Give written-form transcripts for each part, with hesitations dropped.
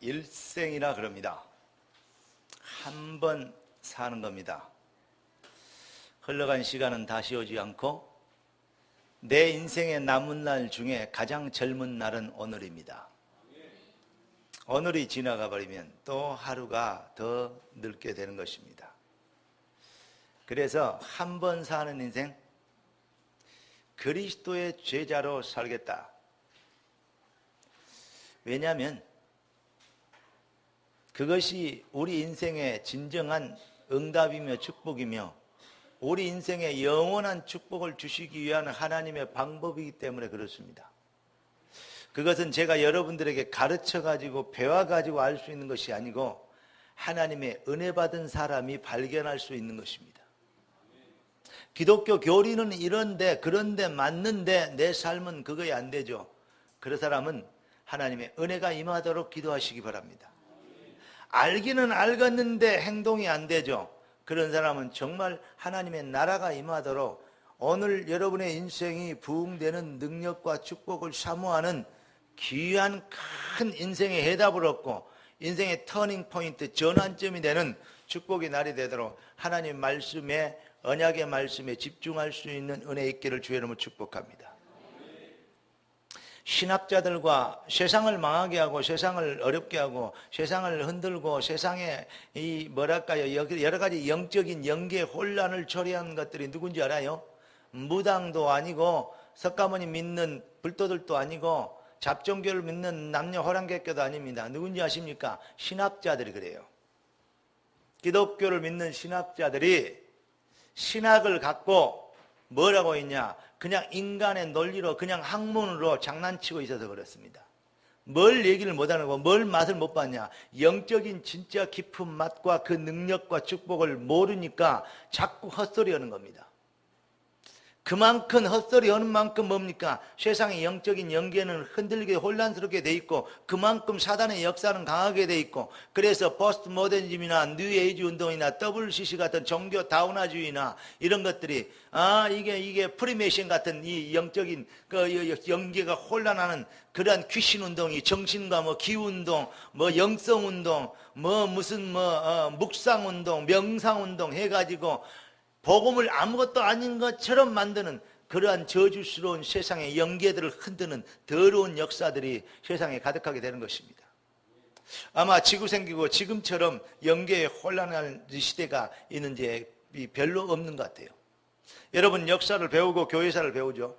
일생이라 그럽니다. 한 번 사는 겁니다. 흘러간 시간은 다시 오지 않고 내 인생의 남은 날 중에 가장 젊은 날은 오늘입니다. 오늘이 지나가 버리면 또 하루가 더 늙게 되는 것입니다. 그래서 한 번 사는 인생, 그리스도의 제자로 살겠다. 왜냐하면 그것이 우리 인생의 진정한 응답이며 축복이며 우리 인생에 영원한 축복을 주시기 위한 하나님의 방법이기 때문에 그렇습니다. 그것은 제가 여러분들에게 가르쳐가지고 배워가지고 알 수 있는 것이 아니고 하나님의 은혜 받은 사람이 발견할 수 있는 것입니다. 기독교 교리는 이런데 그런데 맞는데 내 삶은 그거에 안 되죠. 그런 사람은 하나님의 은혜가 임하도록 기도하시기 바랍니다. 알기는 알겠는데 행동이 안 되죠. 그런 사람은 정말 하나님의 나라가 임하도록 오늘 여러분의 인생이 부흥되는 능력과 축복을 사모하는 귀한 큰 인생의 해답을 얻고 인생의 터닝 포인트, 전환점이 되는 축복의 날이 되도록 하나님 말씀에, 언약의 말씀에 집중할 수 있는 은혜 있기를 주의 이름으로 축복합니다. 신학자들과 세상을 망하게 하고 세상을 어렵게 하고 세상을 흔들고 세상에 이 뭐랄까요, 여러 가지 영적인 영계 혼란을 초래한 것들이 누군지 알아요? 무당도 아니고 석가모니 믿는 불도들도 아니고 잡종교를 믿는 남녀 호랑객교도 아닙니다. 누군지 아십니까? 신학자들이 그래요. 기독교를 믿는 신학자들이 신학을 갖고 뭐라고 했냐? 그냥 인간의 논리로 그냥 학문으로 장난치고 있어서 그렇습니다. 뭘 얘기를 못하고 뭘 맛을 못 봤냐? 영적인 진짜 깊은 맛과 그 능력과 축복을 모르니까 자꾸 헛소리하는 겁니다. 그만큼 헛소리 하는 만큼 뭡니까? 세상의 영적인 영계는 흔들리게 혼란스럽게 돼 있고 그만큼 사단의 역사는 강하게 돼 있고 그래서 포스트 모더니즘이나 뉴에이지 운동이나 WCC 같은 종교 다운화주의나 이런 것들이 이게 프리메이션 같은 이 영적인 그 영계가 혼란하는 그러한 귀신 운동이 정신과 뭐 기운동, 뭐 영성 운동, 뭐 무슨 묵상 운동, 명상 운동 해가지고 복음을 아무것도 아닌 것처럼 만드는 그러한 저주스러운 세상의 영계들을 흔드는 더러운 역사들이 세상에 가득하게 되는 것입니다. 아마 지구 생기고 지금처럼 영계에 혼란한 시대가 있는지 별로 없는 것 같아요. 여러분 역사를 배우고 교회사를 배우죠.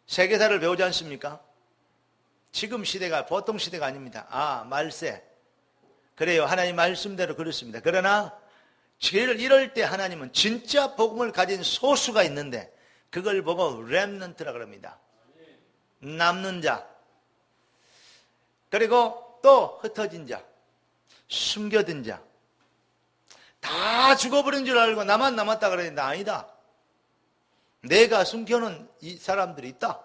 세계사를 배우지 않습니까? 지금 시대가 보통 시대가 아닙니다. 말세. 그래요. 하나님 말씀대로 그렇습니다. 그러나 이럴 때 하나님은 진짜 복음을 가진 소수가 있는데 그걸 보고 렘넌트라 그럽니다. 남는 자. 그리고 또 흩어진 자. 숨겨둔 자. 다 죽어버린 줄 알고 나만 남았다 그러는데 아니다. 내가 숨겨놓은 이 사람들이 있다.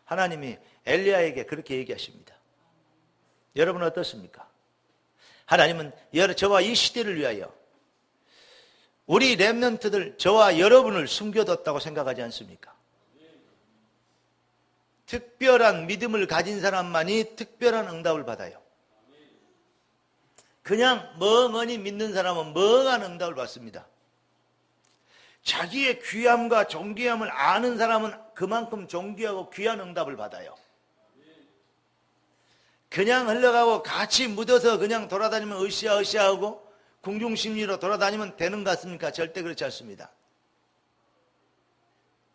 하나님이 엘리야에게 그렇게 얘기하십니다. 여러분 어떻습니까? 하나님은 저와 이 시대를 위하여 우리 렘넌트들, 저와 여러분을 숨겨뒀다고 생각하지 않습니까? 특별한 믿음을 가진 사람만이 특별한 응답을 받아요. 그냥 멍하니 믿는 사람은 멍한 응답을 받습니다. 자기의 귀함과 존귀함을 아는 사람은 그만큼 존귀하고 귀한 응답을 받아요. 그냥 흘러가고 같이 묻어서 그냥 돌아다니면 으쌰으쌰하고 궁중심리로 돌아다니면 되는 것 같습니까? 절대 그렇지 않습니다.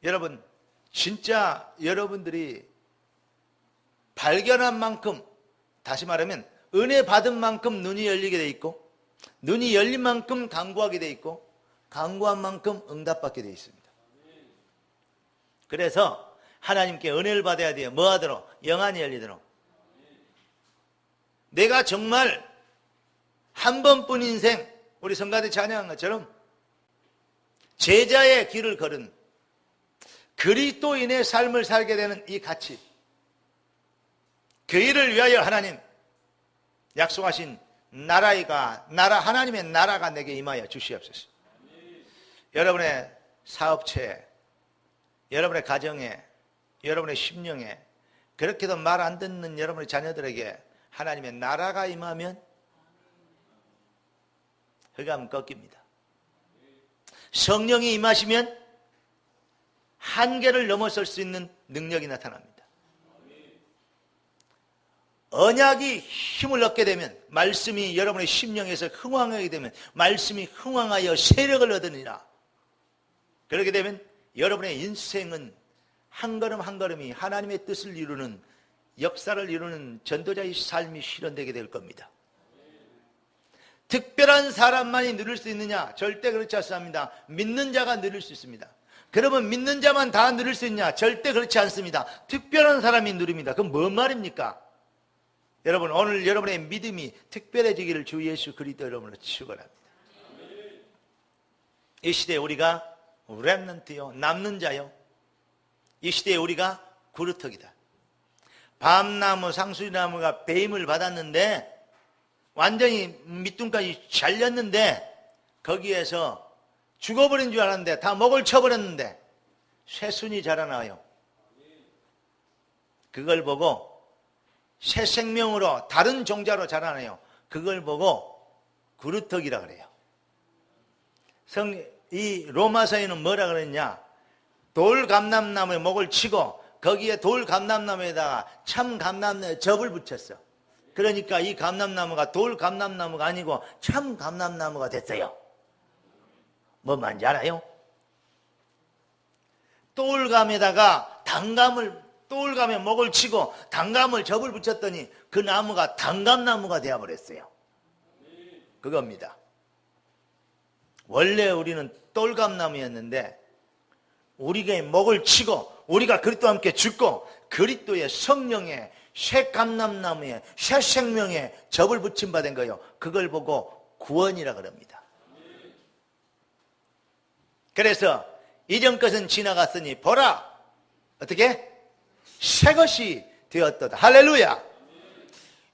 여러분 진짜 여러분들이 발견한 만큼, 다시 말하면 은혜 받은 만큼 눈이 열리게 돼 있고 눈이 열린 만큼 간구하게 돼 있고 간구한 만큼 응답받게 돼 있습니다. 그래서 하나님께 은혜를 받아야 돼요. 뭐 하도록? 영안이 열리도록. 내가 정말 한 번뿐 인생, 우리 성가대 찬양한 것처럼 제자의 길을 걸은 그리스도인의 삶을 살게 되는 이 가치, 그 일을 위하여 하나님 약속하신 하나님의 나라가 내게 임하여 주시옵소서. 여러분의 사업체에, 여러분의 가정에, 여러분의 심령에 그렇게도 말 안 듣는 여러분의 자녀들에게 하나님의 나라가 임하면 흑암은 꺾입니다. 성령이 임하시면 한계를 넘어설 수 있는 능력이 나타납니다. 언약이 힘을 얻게 되면, 말씀이 여러분의 심령에서 흥황하게 되면 말씀이 흥황하여 세력을 얻으니라. 그렇게 되면 여러분의 인생은 한 걸음 한 걸음이 하나님의 뜻을 이루는, 역사를 이루는 전도자의 삶이 실현되게 될 겁니다. 특별한 사람만이 누릴 수 있느냐? 절대 그렇지 않습니다. 믿는 자가 누릴 수 있습니다. 그러면 믿는 자만 다 누릴 수 있냐? 절대 그렇지 않습니다. 특별한 사람이 누립니다. 그럼 뭔 말입니까? 여러분, 오늘 여러분의 믿음이 특별해지기를 주 예수 그리스도 이름으로 축원합니다. 이 시대에 우리가 렘넌트요, 남는 자요. 이 시대에 우리가 구루터기다. 밤나무, 상수리나무가 배임을 받았는데 완전히 밑둥까지 잘렸는데 거기에서 죽어버린 줄 알았는데 다 목을 쳐버렸는데 새순이 자라나요. 그걸 보고 새 생명으로 다른 종자로 자라나요. 그걸 보고 구루터기라 그래요. 이 로마서에는 뭐라 그랬냐? 돌 감람나무에 목을 치고 거기에 돌 감람나무에다가 참 감람나무 접을 붙였어. 그러니까 이 감람나무가 돌 감람나무가 아니고 참 감람나무가 됐어요. 뭔 말인지 알아요? 돌감에다가 돌감에 목을 치고 단감을 접을 붙였더니 그 나무가 단감나무가 되어버렸어요. 그겁니다. 원래 우리는 돌감나무였는데 우리가 목을 치고 우리가 그리스도와 함께 죽고 그리스도의 성령의 새 감람나무에 새 생명에 접을 붙임 받은 거예요. 그걸 보고 구원이라 그럽니다. 그래서 이전 것은 지나갔으니 보라, 어떻게? 새 것이 되었도다. 할렐루야.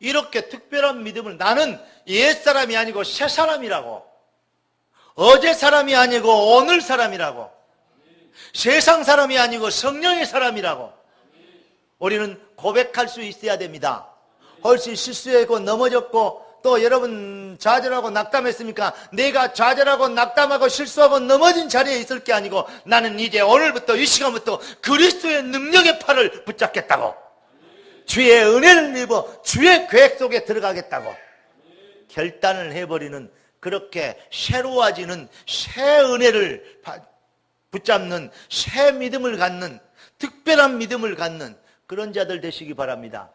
이렇게 특별한 믿음을, 나는 옛사람이 아니고 새 사람이라고, 어제 사람이 아니고 오늘 사람이라고, 세상 사람이 아니고 성령의 사람이라고 우리는 고백할 수 있어야 됩니다. 훨씬 실수했고 넘어졌고 또 여러분 좌절하고 낙담했습니까? 내가 좌절하고 낙담하고 실수하고 넘어진 자리에 있을 게 아니고 나는 이제 오늘부터 이 시간부터 그리스도의 능력의 팔을 붙잡겠다고, 주의 은혜를 입어 주의 계획 속에 들어가겠다고 결단을 해버리는, 그렇게 새로워지는 새 은혜를 붙잡는, 새 믿음을 갖는, 특별한 믿음을 갖는 그런 자들 되시기 바랍니다.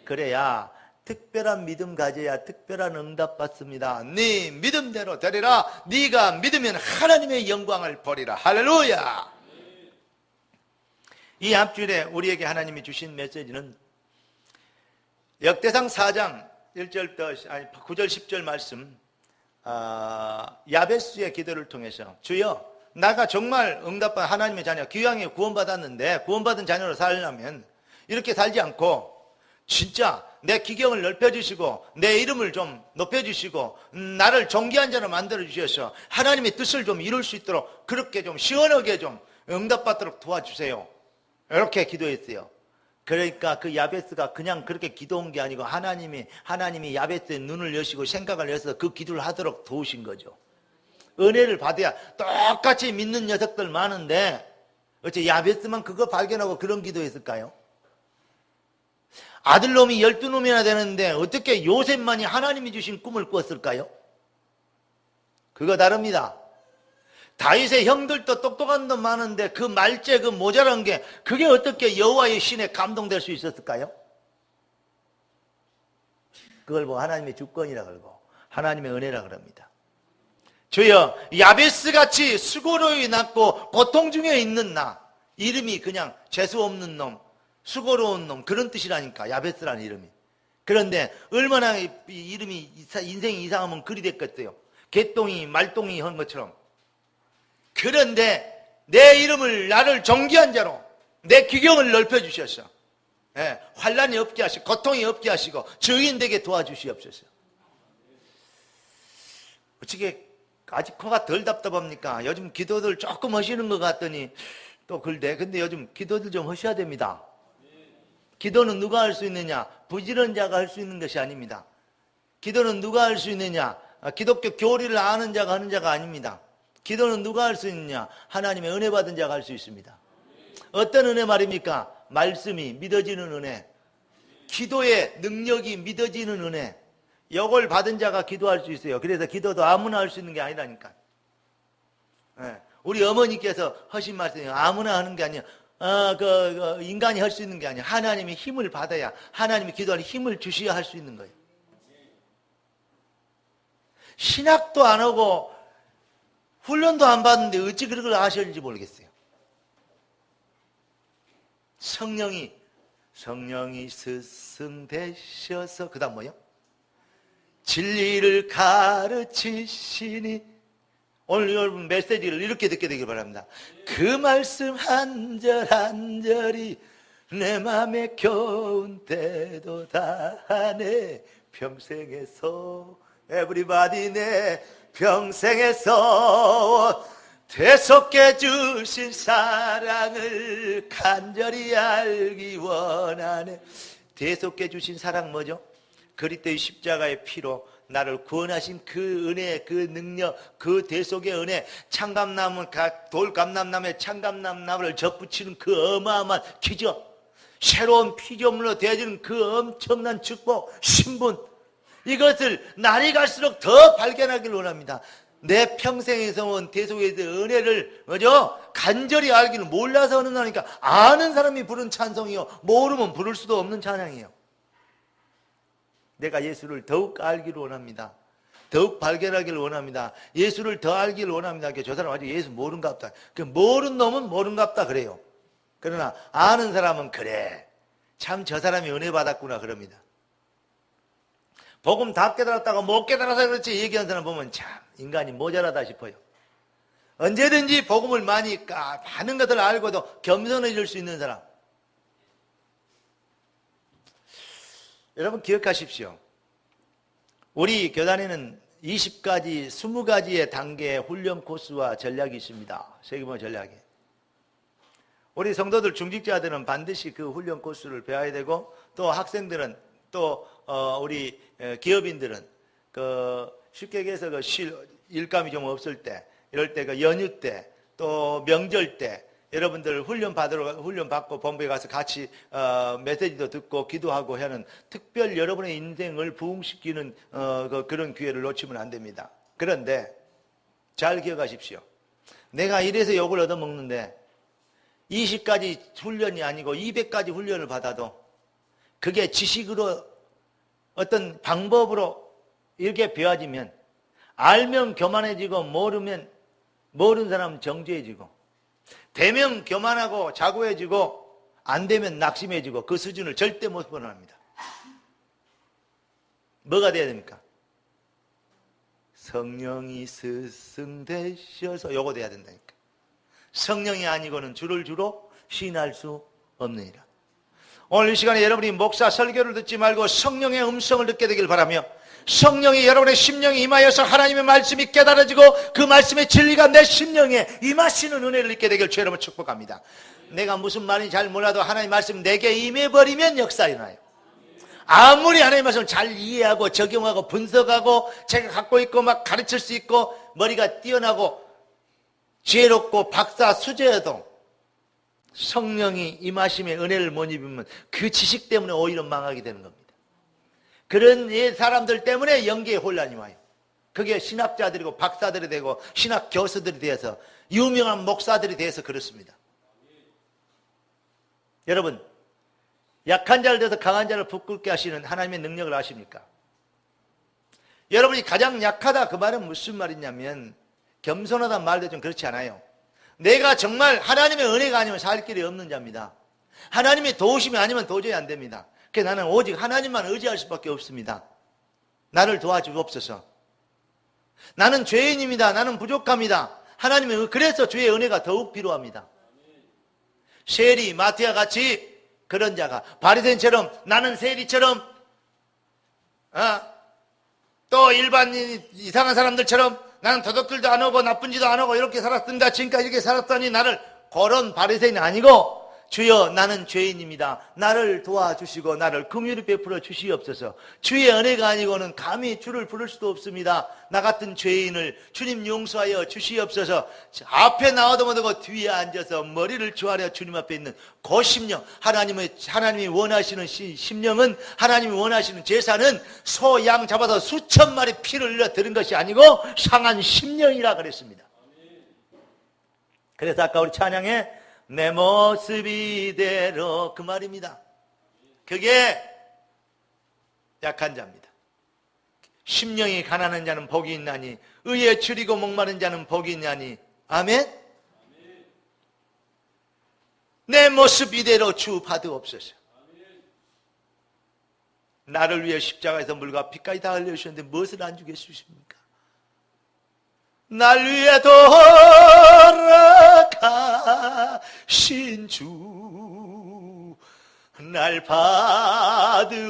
그래야 특별한 믿음 가져야 특별한 응답 받습니다. 네 믿음대로 되리라. 네가 믿으면 하나님의 영광을 보리라. 할렐루야. 이 앞줄에 우리에게 하나님이 주신 메시지는 역대상 4장 9절 10절 말씀, 야베스의 기도를 통해서 주여, 나가 정말 응답받은 하나님의 자녀, 귀왕에 구원받았는데 구원받은 자녀로 살려면 이렇게 살지 않고 진짜 내 기경을 넓혀주시고 내 이름을 좀 높여주시고 나를 존귀한 자로 만들어주셔서 하나님의 뜻을 좀 이룰 수 있도록 그렇게 좀 시원하게 좀 응답받도록 도와주세요. 이렇게 기도했어요. 그러니까 그 야베스가 그냥 그렇게 기도한 게 아니고 하나님이 야베스의 눈을 여시고 생각을 해서 그 기도를 하도록 도우신 거죠. 은혜를 받아야, 똑같이 믿는 녀석들 많은데 어째 야베스만 그거 발견하고 그런 기도했을까요? 아들놈이 12놈이나 되는데 어떻게 요셉만이 하나님이 주신 꿈을 꿨을까요? 그거 다릅니다. 다윗의 형들도 똑똑한 놈 많은데 그 말째, 그 모자란 게 그게 어떻게 여호와의 신에 감동될 수 있었을까요? 그걸 보고 하나님의 주권이라 그러고 하나님의 은혜라 그럽니다. 주여, 야베스같이 수고로이 낳고 고통 중에 있는 나, 이름이 그냥 재수 없는 놈, 수고로운 놈, 그런 뜻이라니까, 야베스라는 이름이. 그런데 얼마나 이름이, 인생이 이상하면 그리 됐겠어요. 개똥이 말똥이 한 것처럼. 그런데 내 이름을, 나를 존귀한 자로 내 기경을 넓혀주셔서 환난이 없게 하시고 고통이 없게 하시고 증인되게 도와주시옵소서. 어떻게 아직 코가 덜 답답합니까? 요즘 기도들 조금 하시는 것 같더니 또 그런데 근데 요즘 기도들 좀 하셔야 됩니다. 기도는 누가 할 수 있느냐? 부지런 자가 할 수 있는 것이 아닙니다. 기도는 누가 할 수 있느냐? 기독교 교리를 아는 자가 하는 자가 아닙니다. 기도는 누가 할 수 있느냐? 하나님의 은혜 받은 자가 할 수 있습니다. 어떤 은혜 말입니까? 말씀이 믿어지는 은혜, 기도의 능력이 믿어지는 은혜, 이걸 받은 자가 기도할 수 있어요. 그래서 기도도 아무나 할 수 있는 게 아니라니까. 우리 어머니께서 하신 말씀이 아무나 하는 게 아니야. 인간이 할 수 있는 게 아니야. 하나님이 힘을 받아야, 하나님이 기도하는 힘을 주셔야 할 수 있는 거예요. 신학도 안 하고 훈련도 안 받는데 어찌 그런 걸 아셨는지 모르겠어요. 성령이 스승되셔서 그 다음 뭐요? 진리를 가르치시니, 오늘 여러분 메시지를 이렇게 듣게 되길 바랍니다. 그 말씀 한 절 한 절이 내 맘에 겨운 때도 다하네. 평생에서 everybody 내 평생에서 되솟게 주신 사랑을 간절히 알기 원하네. 되솟게 주신 사랑 뭐죠? 그리스도의 십자가의 피로 나를 구원하신 그 은혜, 그 능력, 그 대속의 은혜, 참감나무, 돌감람나무에 참감나무를 접붙이는 그 어마어마한 기적, 새로운 피조물로 되어지는 그 엄청난 축복, 신분, 이것을 날이 갈수록 더 발견하길 원합니다. 내 평생에서 온 대속의 은혜를 뭐죠? 간절히 알기는, 몰라서 하는 거니까 아는 사람이 부른 찬송이요, 모르면 부를 수도 없는 찬양이에요. 내가 예수를 더욱 알기를 원합니다. 더욱 발견하기를 원합니다. 예수를 더 알기를 원합니다. 저 사람 아직 예수 모른갑다. 그 모르는 놈은 모른갑다 그래요. 그러나 아는 사람은 그래, 참 저 사람이 은혜 받았구나 그럽니다. 복음 다 깨달았다가 못 깨달아서 그렇지 얘기하는 사람 보면 참 인간이 모자라다 싶어요. 언제든지 복음을 많은 것을 알고도 겸손해질 수 있는 사람. 여러분 기억하십시오. 우리 교단에는 20가지, 20가지의 단계의 훈련 코스와 전략이 있습니다. 세계보험 전략이. 우리 성도들, 중직자들은 반드시 그 훈련 코스를 배워야 되고, 또 학생들은, 또 우리 기업인들은 쉽게 얘기해서 일감이 좀 없을 때, 이럴 때 연휴 때, 또 명절 때 여러분들 훈련 받고 본부에 가서 같이 메시지도 듣고 기도하고 하는 특별 여러분의 인생을 부흥시키는 그런 기회를 놓치면 안 됩니다. 그런데 잘 기억하십시오. 내가 이래서 욕을 얻어먹는데 20가지 훈련이 아니고 200가지 훈련을 받아도 그게 지식으로 어떤 방법으로 이렇게 배워지면, 알면 교만해지고 모르는 사람은 정죄해지고, 되면 교만하고 자고해지고, 안 되면 낙심해지고, 그 수준을 절대 못 벗어납니다. 뭐가 돼야 됩니까? 성령이 스승되셔서 요거 돼야 된다니까. 성령이 아니고는 주를 주로 시인할 수 없느니라. 오늘 이 시간에 여러분이 목사 설교를 듣지 말고 성령의 음성을 듣게 되길 바라며, 성령이 여러분의 심령에 임하여서 하나님의 말씀이 깨달아지고 그 말씀의 진리가 내 심령에 임하시는 은혜를 입게 되길 주 여러분 축복합니다. 내가 무슨 말인지 잘 몰라도 하나님의 말씀 내게 임해버리면 역사 일어나요. 아무리 하나님의 말씀을 잘 이해하고 적용하고 분석하고 제가 갖고 있고 막 가르칠 수 있고 머리가 뛰어나고 지혜롭고 박사 수재여도 성령이 임하심의 은혜를 못 입으면 그 지식 때문에 오히려 망하게 되는 겁니다. 그런 사람들 때문에 영계에 혼란이 와요. 그게 신학자들이고 박사들이 되고 신학 교수들이 되어서 유명한 목사들이 되어서 그렇습니다. 여러분, 약한 자를 들어서 강한 자를 부끄럽게 하시는 하나님의 능력을 아십니까? 여러분이 가장 약하다 그 말은 무슨 말이냐면, 겸손하다는 말도 좀 그렇지 않아요. 내가 정말 하나님의 은혜가 아니면 살 길이 없는 자입니다. 하나님의 도우심이 아니면 도저히 안 됩니다. 그래서 나는 오직 하나님만 의지할 수밖에 없습니다. 나를 도와주옵소서. 나는 죄인입니다. 나는 부족합니다. 하나님의, 그래서 주의 은혜가 더욱 필요합니다. 세리, 마태와 같이 그런 자가 바리새인처럼, 나는 세리처럼, 또 일반인 이상한 사람들처럼 나는 도둑질도 안 하고 나쁜 짓도 안 하고 이렇게 살았습니다. 지금까지 이렇게 살았더니 나를, 그런 바리새인이 아니고 주여 나는 죄인입니다. 나를 도와주시고 나를 긍휼히 베풀어 주시옵소서. 주의 은혜가 아니고는 감히 주를 부를 수도 없습니다. 나 같은 죄인을 주님 용서하여 주시옵소서. 앞에 나와도 못하고 뒤에 앉아서 머리를 조아려 주님 앞에 있는 그 심령, 하나님이 원하시는 심령은, 하나님이 원하시는 제사는 소, 양 잡아서 수천 마리 피를 흘려 드린 것이 아니고 상한 심령이라 그랬습니다. 그래서 아까 우리 찬양에 내 모습 이대로, 그 말입니다. 그게 약한 자입니다. 심령이 가난한 자는 복이 있나니 의에 줄이고 목마른 자는 복이 있나니. 아멘. 내 모습 이대로 주 받으옵소서. 나를 위해 십자가에서 물과 피까지 다 흘려주셨는데 무엇을 안 주겠습니까? 날 위해 돌아가신 주, 날 받으옵소서.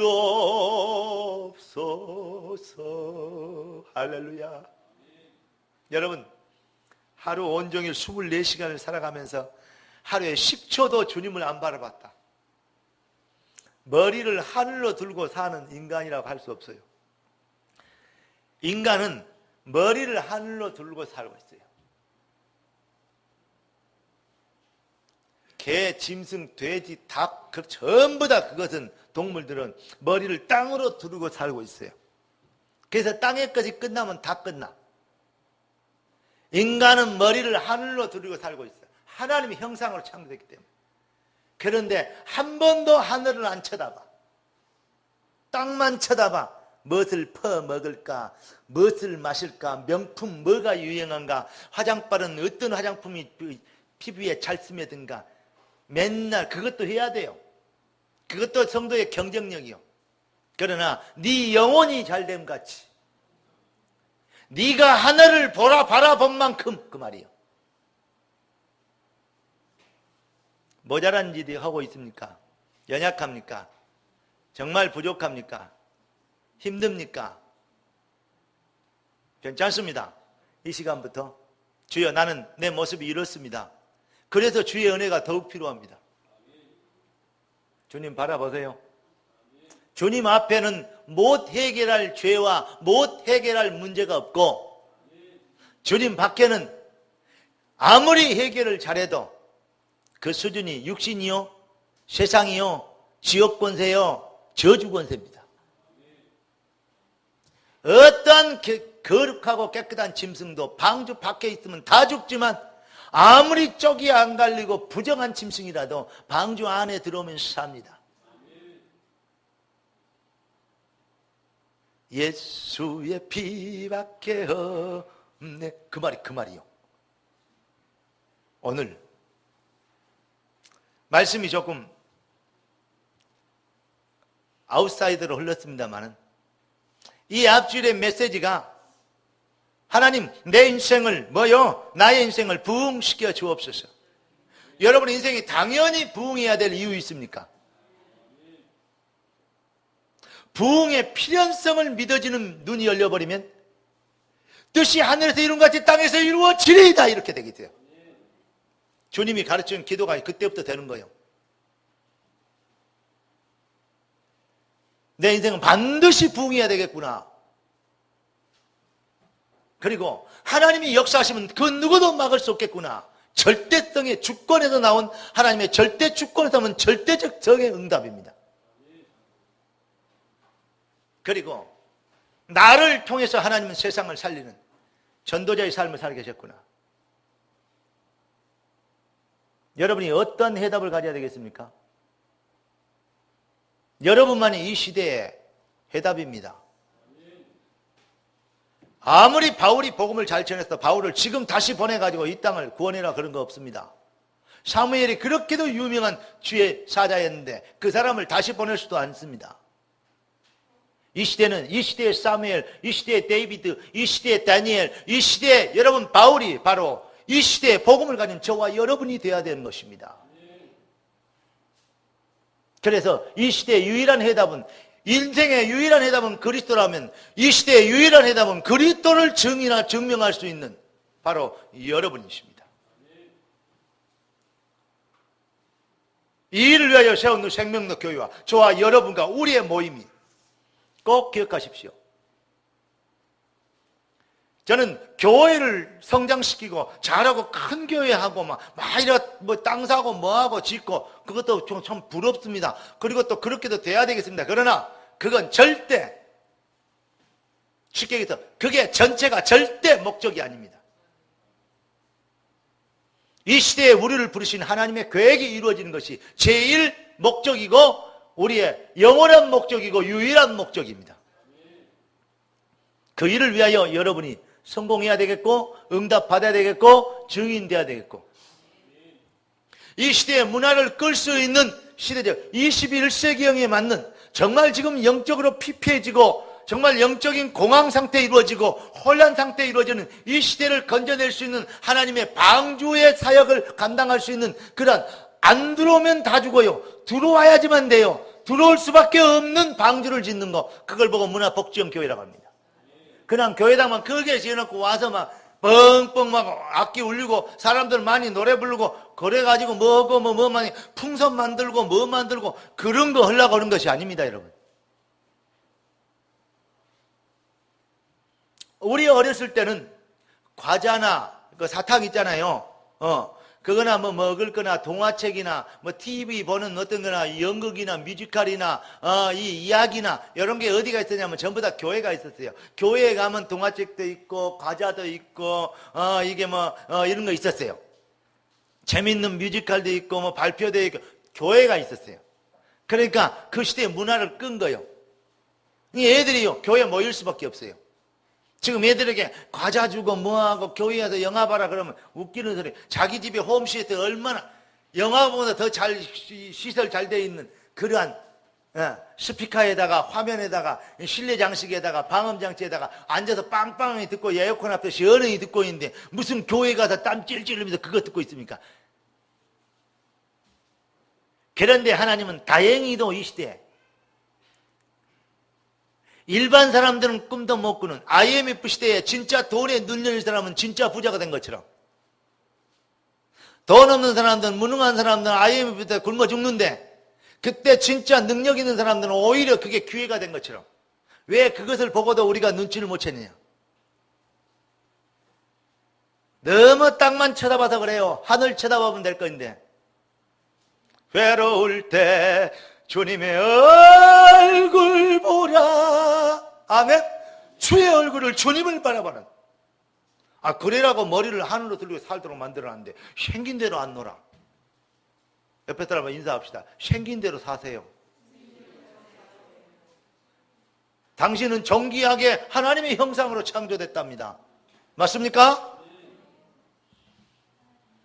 할렐루야. 여러분, 하루 온종일 24시간을 살아가면서 하루에 10초도 주님을 안 바라봤다. 머리를 하늘로 들고 사는 인간이라고 할 수 없어요. 인간은 머리를 하늘로 들고 살고 있어요. 개, 짐승, 돼지, 닭, 전부 다 그것은, 동물들은 머리를 땅으로 두르고 살고 있어요. 그래서 땅의 것이 끝나면 다 끝나. 인간은 머리를 하늘로 두르고 살고 있어요. 하나님의 형상으로 창조됐기 때문에. 그런데 한 번도 하늘을 안 쳐다봐. 땅만 쳐다봐. 무엇을 퍼먹을까? 무엇을 마실까? 명품 뭐가 유행한가? 화장빨은 어떤 화장품이 피부에 잘 스며든가? 맨날 그것도 해야 돼요. 그것도 성도의 경쟁력이요. 그러나 네 영혼이 잘됨 같이 네가 하늘을 바라본 만큼, 그 말이요. 모자란 일이 하고 있습니까? 연약합니까? 정말 부족합니까? 힘듭니까? 괜찮습니다. 이 시간부터 주여 나는 내 모습이 이렇습니다. 그래서 주의 은혜가 더욱 필요합니다. 주님 바라보세요. 주님 앞에는 못 해결할 죄와 못 해결할 문제가 없고, 주님 밖에는 아무리 해결을 잘해도 그 수준이 육신이요, 세상이요, 지옥 권세요, 저주 권세입니다. 어떠한 거룩하고 깨끗한 짐승도 방주 밖에 있으면 다 죽지만, 아무리 쪽이 안 갈리고 부정한 짐승이라도 방주 안에 들어오면 삽니다. 예수의 피밖에 없네. 그 말이요. 오늘 말씀이 조금 아웃사이드로 흘렀습니다만은, 이 앞줄의 메시지가 하나님 내 인생을 나의 인생을 부흥시켜 주옵소서. 여러분 인생이 당연히 부흥해야 될 이유 있습니까? 부흥의 필연성을 믿어지는 눈이 열려버리면 뜻이 하늘에서 이룬 같이 땅에서 이루어지리이다, 이렇게 되게 돼요. 주님이 가르치는 기도가 그때부터 되는 거예요. 내 인생은 반드시 부흥해야 되겠구나. 그리고 하나님이 역사하시면 그 누구도 막을 수 없겠구나. 절대성의 주권에서 나온 하나님의 절대 주권에서 나온 절대적 적의 응답입니다. 그리고 나를 통해서 하나님은 세상을 살리는 전도자의 삶을 살게 계셨구나. 여러분이 어떤 해답을 가져야 되겠습니까? 여러분만이 이 시대의 해답입니다. 아무리 바울이 복음을 잘 전했어, 바울을 지금 다시 보내가지고 이 땅을 구원해라 그런 거 없습니다. 사무엘이 그렇게도 유명한 주의 사자였는데 그 사람을 다시 보낼 수도 않습니다. 이 시대는, 이 시대의 사무엘, 이 시대의 데이비드, 이 시대의 다니엘, 이 시대의 여러분 바울이 바로 이 시대의 복음을 가진 저와 여러분이 되어야 되는 것입니다. 그래서 이 시대의 유일한 해답은, 인생의 유일한 해답은 그리스도라면, 이 시대의 유일한 해답은 그리스도를 증명할 수 있는 바로 여러분이십니다. 이 일을 위하여 세운 생명력 교회와 저와 여러분과 우리의 모임이 꼭 기억하십시오. 저는 교회를 성장시키고 잘하고 큰 교회하고 막 이래 땅 사고 뭐하고 짓고 그것도 참 부럽습니다. 그리고 또 그렇게도 돼야 되겠습니다. 그러나 그건 절대 쉽게 얘기해서 그게 전체가 절대 목적이 아닙니다. 이 시대에 우리를 부르신 하나님의 계획이 이루어지는 것이 제일 목적이고 우리의 영원한 목적이고 유일한 목적입니다. 그 일을 위하여 여러분이 성공해야 되겠고 응답받아야 되겠고 증인돼야 되겠고 이 시대의 문화를 끌 수 있는 시대적 21세기형에 맞는 정말 지금 영적으로 피폐해지고 정말 영적인 공황 상태에 이루어지고 혼란 상태에 이루어지는 이 시대를 건져낼 수 있는 하나님의 방주의 사역을 감당할 수 있는 그런 안 들어오면 다 죽어요. 들어와야지만 돼요. 들어올 수밖에 없는 방주를 짓는 거 그걸 보고 문화복지형 교회라고 합니다. 그냥 교회당만 크게 지어놓고 와서 막 뻥뻥 막 악기 울리고 사람들 많이 노래 부르고 그래가지고 뭐고 뭐 많이 풍선 만들고 뭐 만들고 그런 거 하려고 하는 것이 아닙니다, 여러분. 우리 어렸을 때는 과자나 그 사탕 있잖아요. 그거나 뭐 먹을 거나 동화책이나 뭐 TV 보는 어떤 거나 연극이나 뮤지컬이나 이 이야기나 이런 게 어디가 있었냐면 전부 다 교회가 있었어요. 교회에 가면 동화책도 있고 과자도 있고 이게 뭐 이런 거 있었어요. 재밌는 뮤지컬도 있고 뭐 발표도 있고 교회가 있었어요. 그러니까 그 시대의 문화를 끈 거예요. 이 애들이요 교회에 모일 수밖에 없어요. 지금 애들에게 과자 주고 뭐하고 교회에서 영화 봐라 그러면 웃기는 소리. 자기 집에 홈시애터 얼마나 영화보다 더 잘 시설 잘 돼 있는 그러한 스피커에다가 화면에다가 실내 장식에다가 방음 장치에다가 앉아서 빵빵히 듣고 에어컨 앞에 시원하게 듣고 있는데 무슨 교회 가서 땀 찔찔 흘리면서 그거 듣고 있습니까? 그런데 하나님은 다행히도 이 시대에 일반 사람들은 꿈도 못 꾸는 IMF 시대에 진짜 돈에 눈여진 사람은 진짜 부자가 된 것처럼 돈 없는 사람들은 무능한 사람들은 IMF 때 굶어 죽는데 그때 진짜 능력 있는 사람들은 오히려 그게 기회가 된 것처럼 왜 그것을 보고도 우리가 눈치를 못 챘느냐? 너무 땅만 쳐다봐서 그래요. 하늘 쳐다보면 될 건데 외로울 때 주님의 얼굴 보라. 아멘. 주의 얼굴을 주님을 바라봐라. 그래라고 머리를 하늘로 들고 살도록 만들어놨는데 생긴 대로 안 놀아. 옆에 사람과 인사합시다. 생긴 대로 사세요. 당신은 정기하게 하나님의 형상으로 창조됐답니다. 맞습니까?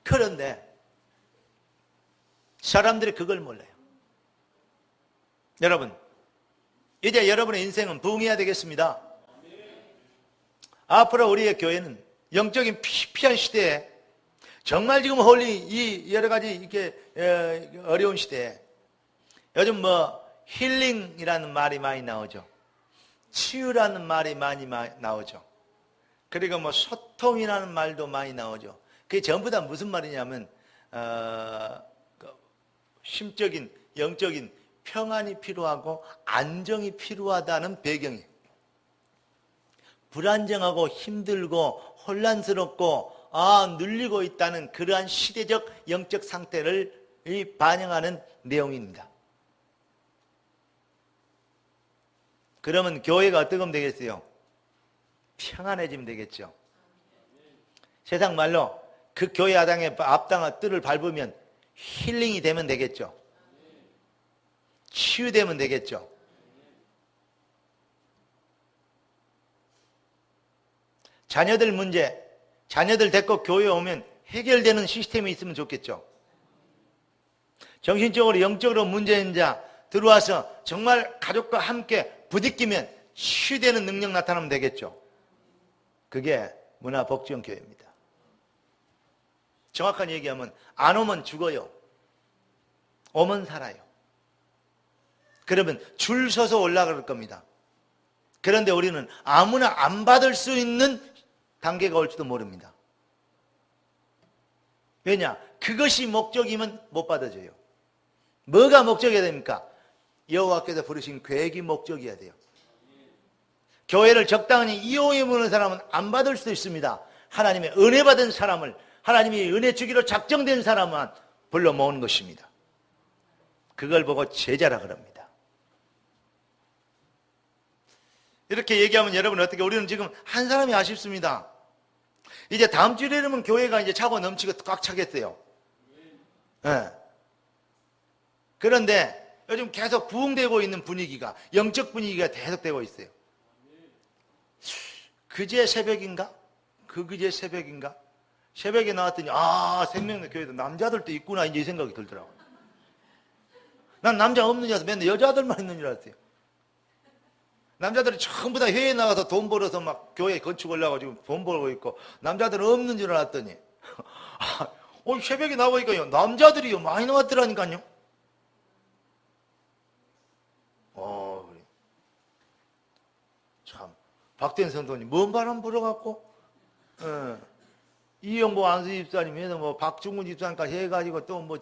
그런데 사람들이 그걸 몰라요. 여러분, 이제 여러분의 인생은 부흥해야 되겠습니다. 앞으로 우리의 교회는 영적인 피폐한 시대에 정말 지금 이 여러 가지 이렇게 어려운 시대에 요즘 뭐 힐링이라는 말이 많이 나오죠. 치유라는 말이 많이 나오죠. 그리고 뭐 소통이라는 말도 많이 나오죠. 그게 전부 다 무슨 말이냐면 심적인 영적인 평안이 필요하고 안정이 필요하다는 배경이에요. 불안정하고 힘들고 혼란스럽고 눌리고 있다는 그러한 시대적 영적 상태를 반영하는 내용입니다. 그러면 교회가 어떻게 하면 되겠어요? 평안해지면 되겠죠. 세상 말로 그 교회 앞당의 뜰을 밟으면 힐링이 되면 되겠죠. 치유되면 되겠죠. 자녀들 문제, 자녀들 데리고 교회에 오면 해결되는 시스템이 있으면 좋겠죠. 정신적으로 영적으로 문제 있는 자 들어와서 정말 가족과 함께 부딪히면 치유되는 능력 나타나면 되겠죠. 그게 문화복지형 교회입니다. 정확한 얘기하면 안 오면 죽어요. 오면 살아요. 그러면 줄 서서 올라갈 겁니다. 그런데 우리는 아무나 안 받을 수 있는 단계가 올지도 모릅니다. 왜냐? 그것이 목적이면 못 받아줘요. 뭐가 목적이어야 됩니까? 여호와께서 부르신 계획이 목적이어야 돼요. 교회를 적당히 이용해 보는 사람은 안 받을 수도 있습니다. 하나님의 은혜 받은 사람을, 하나님이 은혜 주기로 작정된 사람만 불러 모으는 것입니다. 그걸 보고 제자라 그럽니다. 이렇게 얘기하면 여러분 어떻게, 우리는 지금 한 사람이 아쉽습니다. 이제 다음 주에 되면 교회가 이제 차고 넘치고 꽉 차겠어요. 네. 그런데 요즘 계속 부흥되고 있는 분위기가, 영적 분위기가 계속되고 있어요. 그제 새벽인가? 그제 새벽인가? 새벽에 나왔더니 생명의 교회도 남자들도 있구나, 이제 이 생각이 들더라고요. 난 남자 없는 줄 알았어. 맨날 여자들만 있는 줄 알았어요. 남자들이 전부 다 해외에 나가서 돈 벌어서 막 교회 건축하려고 지금 돈 벌고 있고, 남자들은 없는 줄 알았더니 새벽에 나오니까요, 남자들이요 많이 나왔더라니까요. 그래. 참, 박대현 선생님 뭔 바람 불어갖고 이영보 안수 집사님 해서 뭐 박중훈 집사님까지 해가지고 또 뭐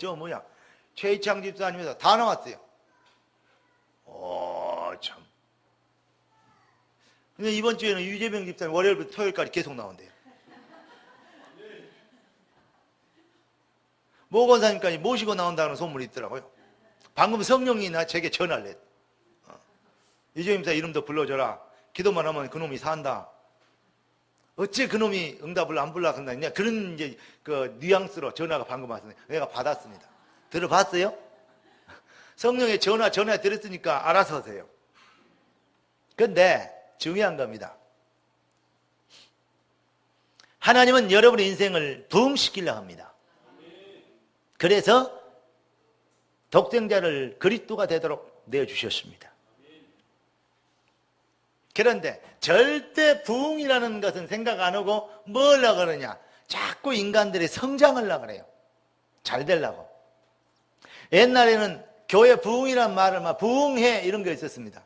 최희창 집사님 해서 다 나왔어요. 참. 근데 이번 주에는 유재명 집사님 월요일부터 토요일까지 계속 나온대요. 모 권사님까지 모시고 나온다는 소문이 있더라고요. 방금 성령이 제게 전화를 했. 유재명 집사 이름도 불러줘라. 기도만 하면 그놈이 산다. 어째 그놈이 응답을 안 불라 한다냐, 그런 이제 그 뉘앙스로 전화가 방금 왔습니다. 내가 받았습니다. 들어봤어요? 성령의 전화 들었으니까 알아서 하세요. 근데 중요한 겁니다. 하나님은 여러분의 인생을 부흥시키려 합니다. 그래서 독생자를 그리스도가 되도록 내어주셨습니다. 그런데 절대 부흥이라는 것은 생각 안 하고 뭘 하려고 그러냐, 자꾸 인간들이 성장하려고 그래요. 잘 되려고. 옛날에는 교회 부흥이란 말을 막 부흥회 이런 게 있었습니다.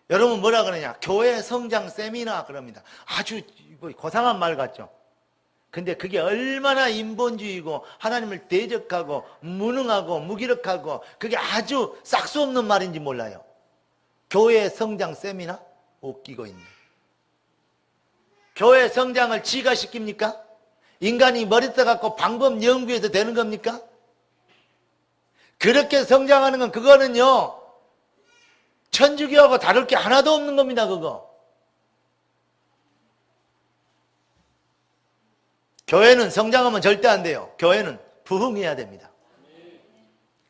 여러분 뭐라 그러냐, 교회 성장 세미나 그럽니다. 아주 고상한 말 같죠. 근데 그게 얼마나 인본주의고 하나님을 대적하고 무능하고 무기력하고 그게 아주 싹수 없는 말인지 몰라요. 교회 성장 세미나? 웃기고 있네. 교회 성장을 지가 시킵니까? 인간이 머리 떠갖고 방법 연구해서 되는 겁니까? 그렇게 성장하는 건 그거는요, 천주교하고 다를 게 하나도 없는 겁니다. 그거. 교회는 성장하면 절대 안 돼요. 교회는 부흥해야 됩니다.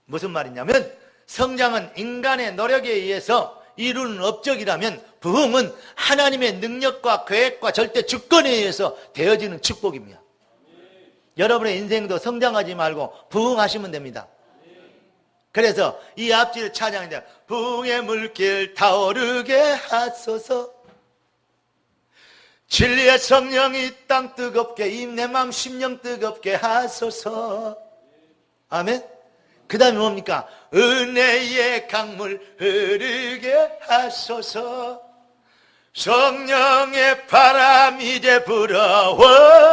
무슨 말이냐면, 성장은 인간의 노력에 의해서 이루는 업적이라면 부흥은 하나님의 능력과 계획과 절대 주권에 의해서 되어지는 축복입니다. 여러분의 인생도 성장하지 말고 부흥하시면 됩니다. 그래서 이 앞뒤를 찬양합니다. 부흥의 물길 타오르게 하소서. 진리의 성령이 땅 뜨겁게 내 맘 심령 뜨겁게 하소서. 아멘. 그 다음에 뭡니까? 은혜의 강물 흐르게 하소서. 성령의 바람 이제 불어와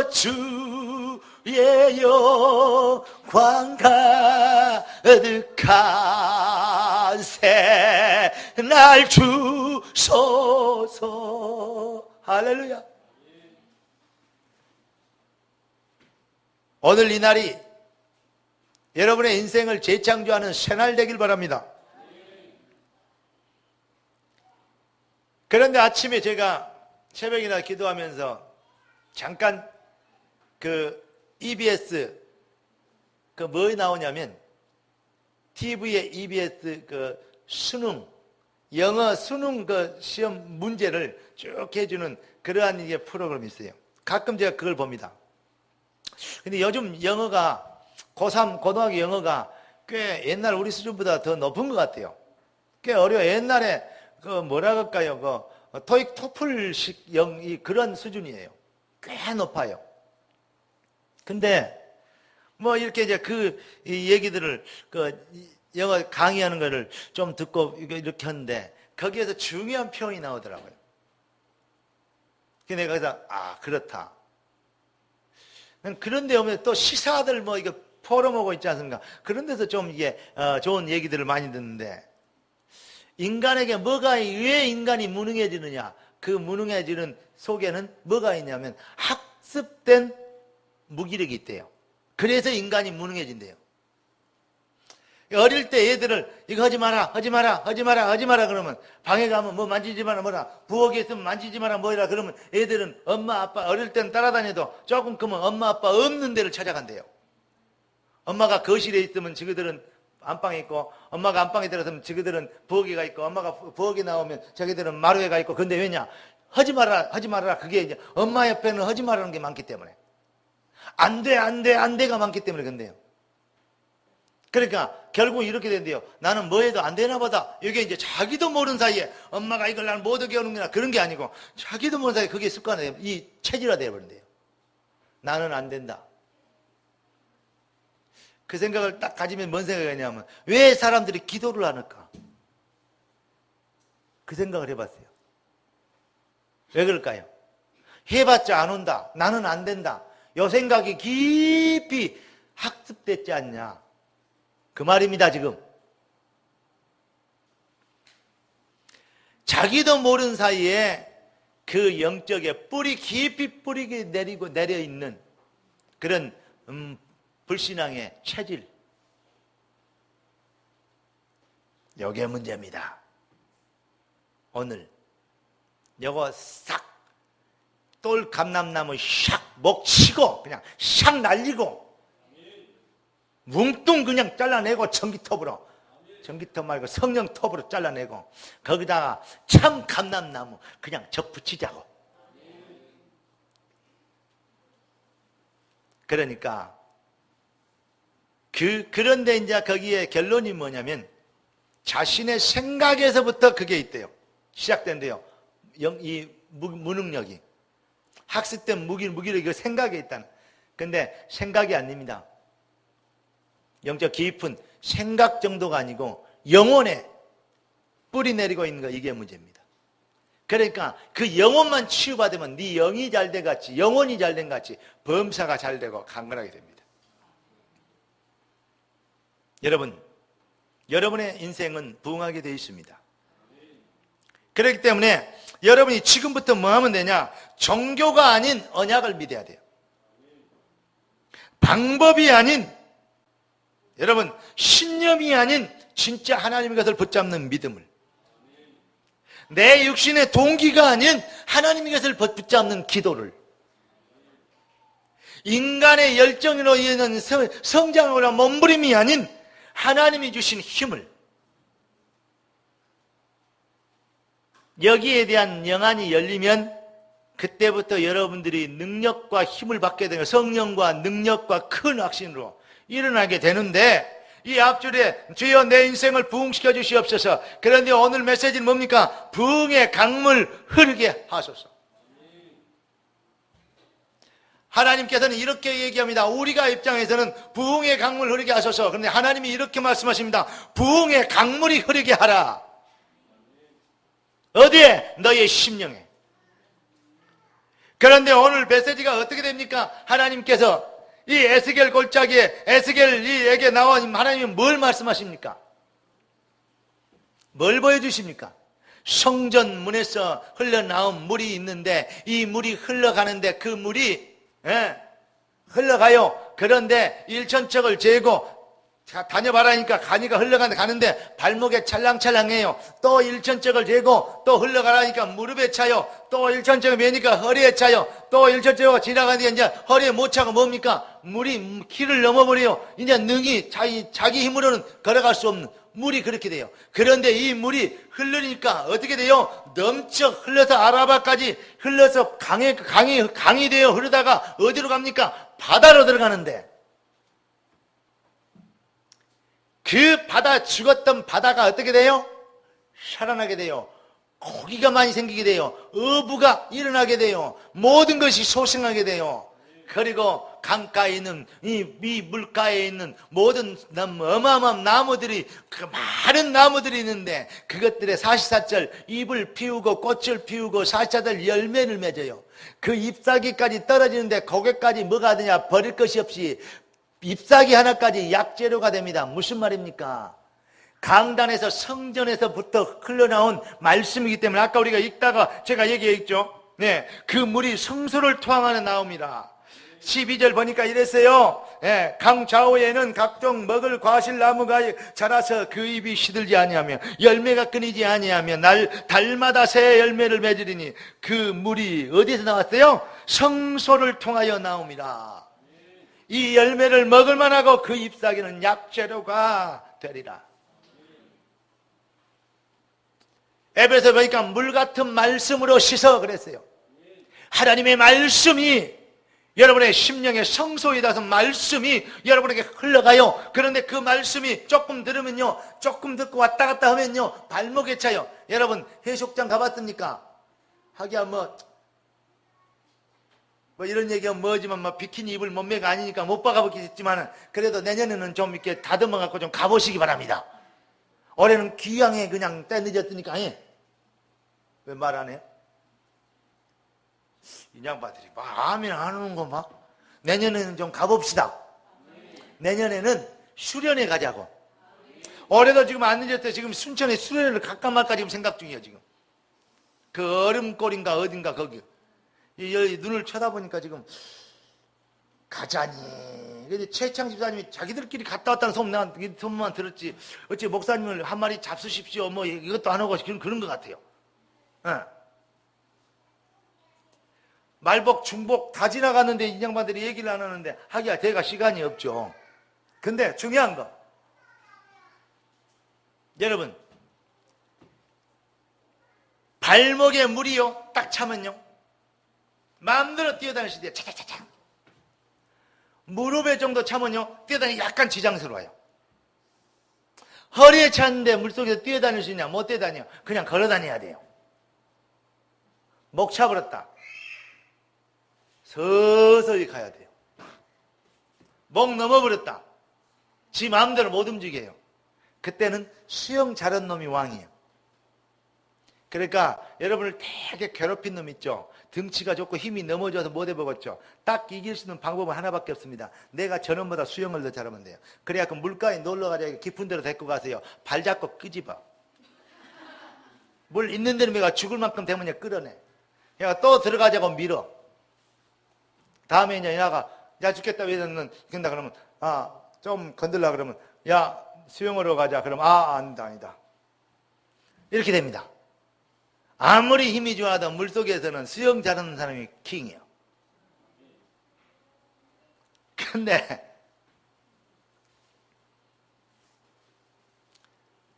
주의 영광 가득한 새날 주소서. 할렐루야. 오늘 이 날이 여러분의 인생을 재창조하는 새날 되길 바랍니다. 그런데 아침에 제가 새벽이나 기도하면서 잠깐 그 EBS 그 뭐 나오냐면 TV에 EBS 그 수능 영어 수능 그 시험 문제를 쭉 해주는 그러한 이게 프로그램이 있어요. 가끔 제가 그걸 봅니다. 근데 요즘 영어가 고3 고등학교 영어가 꽤 옛날 우리 수준보다 더 높은 것 같아요. 꽤 어려워. 옛날에 그 뭐라 그럴까요? 그 토익 토플식 영이 그런 수준이에요. 꽤 높아요. 근데 뭐 이렇게 이제 그 얘기들을 그 영어 강의하는 거를 좀 듣고 이렇게 하는데 거기에서 중요한 표현이 나오더라고요. 그래서 내가 그래서 그렇다. 그런데 오면 또 시사들 뭐 이거 포럼하고 있지 않습니까? 그런 데서 좀 이게 좋은 얘기들을 많이 듣는데, 인간에게 왜 인간이 무능해지느냐? 그 무능해지는 속에는 뭐가 있냐면 학습된 무기력이 있대요. 그래서 인간이 무능해진대요. 어릴 때 애들을 이거 하지 마라, 하지 마라, 하지 마라, 하지 마라 그러면, 방에 가면 뭐 만지지 마라 뭐라, 부엌에 있으면 만지지 마라 뭐라 그러면 애들은 엄마 아빠 어릴 땐 따라다녀도 조금 크면 엄마 아빠 없는 데를 찾아간대요. 엄마가 거실에 있으면 지그들은 안방에 있고, 엄마가 안방에 들어서면 지그들은 부엌에 가 있고, 엄마가 부엌에 나오면 자기들은 마루에 가 있고. 근데 왜냐? 하지 마라, 하지 마라. 그게 이제 엄마 옆에는 하지 말라는 게 많기 때문에, 안 돼, 안 돼, 안 돼가 많기 때문에 그런데요. 그러니까 결국 이렇게 된대요. 나는 뭐 해도 안 되나 보다. 이게 이제 자기도 모르는 사이에 엄마가 이걸 나는 못 하게 하는구나, 그런 게 아니고 자기도 모르는 사이에 그게 습관이 이 체질화 되어버린대요. 나는 안 된다. 그 생각을 딱 가지면 뭔 생각이 냐면, 왜 사람들이 기도를 안 할까? 그 생각을 해봤어요. 왜 그럴까요? 해봤자 안 온다, 나는 안 된다, 요 생각이 깊이 학습됐지 않냐, 그 말입니다. 지금 자기도 모르는 사이에 그 영적의 뿌리 깊이 뿌리게 내려 있는 그런 불신앙의 체질, 요게 문제입니다. 오늘 요거 싹 똘 감람나무 샥 목 치고 그냥 샥 날리고 뭉뚱 그냥 잘라내고, 전기톱으로, 전기톱 말고 성령톱으로 잘라내고, 거기다가 참 감람나무 그냥 접붙이자고. 그러니까 그런데 이제 거기에 결론이 뭐냐면, 자신의 생각에서부터 그게 있대요. 시작된대요. 이 무능력이, 학습된 무기력이 생각에 있다는. 근데 생각이 아닙니다. 영적 깊은 생각 정도가 아니고 영혼에 뿌리 내리고 있는 거, 이게 문제입니다. 그러니까 그 영혼만 치유받으면 네 영이 잘된 같이, 영혼이 잘된 같이 범사가 잘되고 강건하게 됩니다. 여러분, 여러분의 인생은 부흥하게 되어 있습니다. 그렇기 때문에 여러분이 지금부터 뭐 하면 되냐? 종교가 아닌 언약을 믿어야 돼요. 방법이 아닌, 여러분, 신념이 아닌 진짜 하나님의 것을 붙잡는 믿음을, 내 육신의 동기가 아닌 하나님의 것을 붙잡는 기도를, 인간의 열정으로 인한 성장으로 몸부림이 아닌 하나님이 주신 힘을, 여기에 대한 영안이 열리면 그때부터 여러분들이 능력과 힘을 받게 되는, 성령과 능력과 큰 확신으로 일어나게 되는데, 이 앞줄에 주여 내 인생을 부흥시켜 주시옵소서. 그런데 오늘 메시지는 뭡니까? 부흥의 강물 흐르게 하소서. 하나님께서는 이렇게 얘기합니다. 우리가 입장에서는 부흥의 강물 흐르게 하소서. 그런데 하나님이 이렇게 말씀하십니다. 부흥의 강물이 흐르게 하라. 어디에? 너의 심령에. 그런데 오늘 메시지가 어떻게 됩니까? 하나님께서 이 에스겔 골짜기에, 에스겔에게 나온 하나님이 뭘 말씀하십니까? 뭘 보여주십니까? 성전문에서 흘러나온 물이 있는데, 이 물이 흘러가는데, 그 물이 흘러가요. 그런데 일천척을 재고 다녀봐라니까 가니까 가는데 발목에 찰랑찰랑해요. 또 일천척을 재고 또 흘러가라니까 무릎에 차요. 또 일천척을 매니까 허리에 차요. 또 일천척을 지나가니까 이제 허리에 못 차고 뭡니까? 물이 길을 넘어버려요. 이제 능히 자기 힘으로는 걸어갈 수 없는 물이 그렇게 돼요. 그런데 이 물이 흐르니까 어떻게 돼요? 넘쳐 흘러서 아라바까지 흘러서 강이 되어 흐르다가 어디로 갑니까? 바다로 들어가는데, 그 바다, 죽었던 바다가 어떻게 돼요? 살아나게 돼요. 고기가 많이 생기게 돼요. 어부가 일어나게 돼요. 모든 것이 소생하게 돼요. 그리고 강가에 있는 이 물가에 있는 모든 어마어마한 나무들이, 그 많은 나무들이 있는데 그것들의 사시사철 잎을 피우고 꽃을 피우고 사시사철 열매를 맺어요. 그 잎사귀까지 떨어지는데 거기까지 뭐가 되냐? 버릴 것이 없이 잎사귀 하나까지 약재료가 됩니다. 무슨 말입니까? 강단에서 성전에서부터 흘러나온 말씀이기 때문에 아까 우리가 읽다가 제가 얘기했죠. 네, 그 물이 성소를 토항하여 나옵니다. 12절 보니까 이랬어요. 예, 강 좌우에는 각종 먹을 과실 나무가 자라서 그 잎이 시들지 아니하며 열매가 끊이지 아니하며 달마다 새 열매를 맺으리니 그 물이 어디서 나왔어요? 성소를 통하여 나옵니다. 이 열매를 먹을 만하고 그 잎사귀는 약재료가 되리라. 에베소 보니까 물 같은 말씀으로 씻어 그랬어요. 하나님의 말씀이 여러분의 심령의 성소에 닿아서 말씀이 여러분에게 흘러가요. 그런데 그 말씀이 조금 들으면요, 조금 듣고 왔다 갔다 하면요, 발목에 차요. 여러분 해수욕장 가봤습니까? 하기야 뭐 이런 얘기하면 뭐지만 비키니 입을 몸매가 아니니까 못 가보겠지만 그래도 내년에는 좀 이렇게 다듬어 갖고 좀 가보시기 바랍니다. 올해는 귀향에 그냥 때 늦었으니까 왜 말 안 해요? 이 양반들이 막 아멘 안 하는 거 막. 내년에는 좀 가봅시다. 내년에는 수련회 가자고. 올해도 지금 안 늦었대. 지금 순천에 수련회를 갈까 말까 지금 생각 중이에요 지금. 그 얼음골인가 어딘가 거기. 이 눈을 쳐다보니까 지금 가자니. 근데 최창 집사님이 자기들끼리 갔다 왔다는 소문만 들었지. 어찌 목사님을 한 마리 잡수십시오. 뭐 이것도 안 하고 그런 것 같아요. 네. 말복, 중복 다 지나갔는데 이 양반들이 얘기를 안 하는데 하기야 제가 시간이 없죠. 근데 중요한 거 여러분 발목에 물이요 딱 차면요 마음대로 뛰어다니시대요. 차차차차 무릎에 정도 차면요 뛰어다니기 약간 지장스러워요. 허리에 찼는데 물속에서 뛰어다닐 수 있냐? 못 뛰어다녀요. 그냥 걸어다녀야 돼요. 목 차버렸다. 서서히 가야 돼요. 목 넘어버렸다. 지 마음대로 못 움직여요. 그때는 수영 잘한 놈이 왕이에요. 그러니까 여러분을 되게 괴롭힌 놈 있죠. 등치가 좋고 힘이 넘어져서 못 해먹었죠. 딱 이길 수 있는 방법은 하나밖에 없습니다. 내가 저놈보다 수영을 더 잘하면 돼요. 그래야 그 물가에 놀러가자 깊은 데로 데리고 가세요. 발 잡고 끄집어. 물 있는 데는 내가 죽을 만큼 되면 끌어내. 그러니까 또 들어가자고 밀어. 다음에 이제 얘가 야 죽겠다 왜는 근다 그러면 좀 건들라 그러면 야 수영하러 가자 그러면 아니다 이렇게 됩니다. 아무리 힘이 좋아도 물속에서는 수영 잘하는 사람이 킹이에요. 근데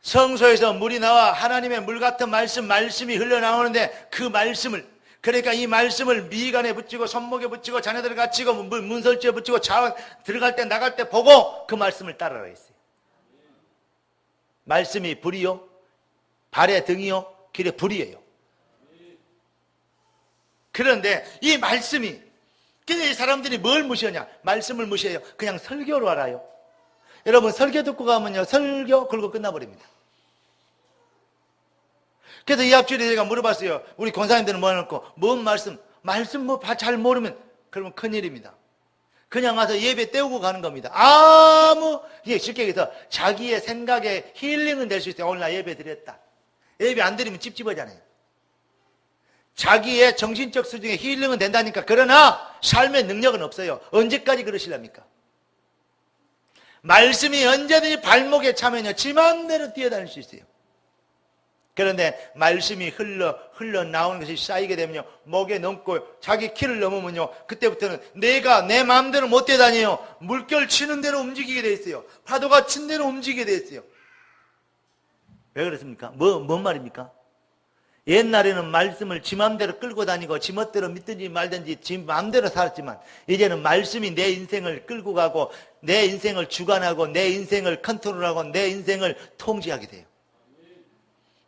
성소에서 물이 나와 하나님의 물 같은 말씀이 흘러나오는데 그 말씀을 그러니까 이 말씀을 미간에 붙이고 손목에 붙이고 자녀들 갖추고 문설주에 붙이고 들어갈 때 나갈 때 보고 그 말씀을 따르라 했어요. 말씀이 불이요 발의 등이요 길의 불이에요. 그런데 이 말씀이 근데 이 사람들이 뭘 무시하냐? 말씀을 무시해요. 그냥 설교로 알아요. 여러분 설교 듣고 가면요 설교 그러고 끝나버립니다. 그래서 이 앞줄에 제가 물어봤어요. 우리 권사님들은 뭐 해놓고 뭔 말씀 뭐 잘 모르면 그러면 큰일입니다. 그냥 와서 예배 때우고 가는 겁니다. 이게 쉽게 얘기해서 자기의 생각에 힐링은 될 수 있어요. 오늘 나 예배 드렸다. 예배 안 드리면 찝찝하잖아요. 자기의 정신적 수준에 힐링은 된다니까. 그러나 삶의 능력은 없어요. 언제까지 그러시랍니까? 말씀이 언제든지 발목에 차면요 지 마음대로 뛰어다닐 수 있어요. 그런데 말씀이 흘러나오는 것이 쌓이게 되면요 목에 넘고 자기 키를 넘으면요 그때부터는 내가 내 마음대로 못 뛰어다녀요. 물결 치는 대로 움직이게 돼 있어요. 파도가 친 대로 움직이게 돼 있어요. 왜 그렇습니까? 뭔 말입니까? 옛날에는 말씀을 지 마음대로 끌고 다니고 지 멋대로 믿든지 말든지 지 마음대로 살았지만 이제는 말씀이 내 인생을 끌고 가고 내 인생을 주관하고 내 인생을 컨트롤하고 내 인생을 통제하게 돼요.